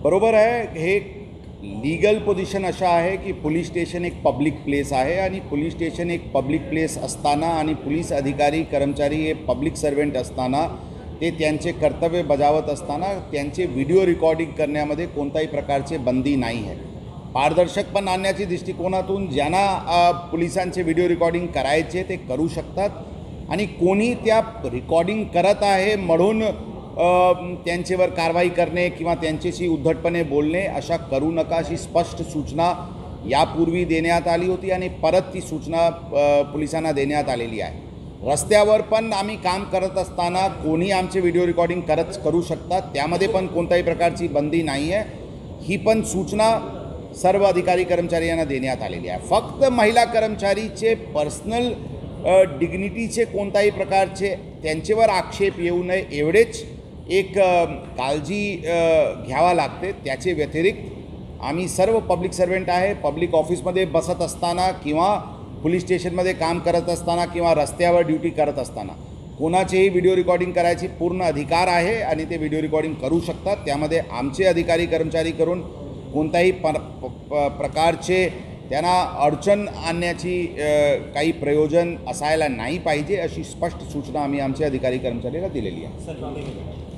बरोबर आहे। हे लीगल पोझिशन अशा आहे की पोलीस स्टेशन एक पब्लिक प्लेस आहे आणि पोलीस स्टेशन एक पब्लिक प्लेस असताना आणि पोलीस अधिकारी कर्मचारी हे पब्लिक सर्वेंट असताना ते त्यांचे कर्तव्य बजावत असताना त्यांचे व्हिडिओ रेकॉर्डिंग करण्यामध्ये कोणत्याही प्रकारचे बंदी नाही आहे। पारदर्शकपण आणण्याच्या दृष्टिकोनातून ज्यांना पोलिसांचे व्हिडिओ रेकॉर्डिंग करायचे ते करू शकतात आणि कोणी त्या रेकॉर्डिंग करत आहे म्हणून त्यांच्यावर कारवाई करणे किंवा त्यांच्याशी उद्धटपणे बोलणे अशा करू नका अशी स्पष्ट सूचना यापूर्वी देण्यात आली होती आणि परत ती सूचना पोलिसांना देण्यात आलेली आहे। रस्त्यावर पण आम्ही काम करत असताना कोणी आमचे व्हिडिओ रेकॉर्डिंग करू शकतात, त्यामध्ये पण कोणत्याही प्रकारची बंदी नाही आहे। ही पण सूचना सर्व अधिकारी कर्मचारी यांना देण्यात आलेली आहे। फक्त महिला कर्मचारीचे पर्सनल डिग्निटीचे कोणत्याही प्रकारचे त्यांच्यावर आक्षेप येऊ नये एवढेच एक काळजी घ्यावा लागते। त्याचे व्यतिरिक्त आम्ही सर्व पब्लिक सर्वेंट आहे, पब्लिक ऑफिसमध्ये बसत असताना किंवा पोलीस स्टेशनमध्ये काम करत असताना किंवा रस्त्यावर ड्युटी करत असताना कोणाचेही व्हिडिओ रेकॉर्डिंग करायची पूर्ण अधिकार आहे आणि ते व्हिडिओ रेकॉर्डिंग करू शकतात। त्यामध्ये आमचे अधिकारी कर्मचारी करून कोणत्याही प्रकारचे त्यांना अडचण आणण्याची काही प्रयोजन असायला नाही पाहिजे अशी स्पष्ट सूचना आम्ही आमच्या अधिकारी कर्मचाऱ्याला दिलेली आहे।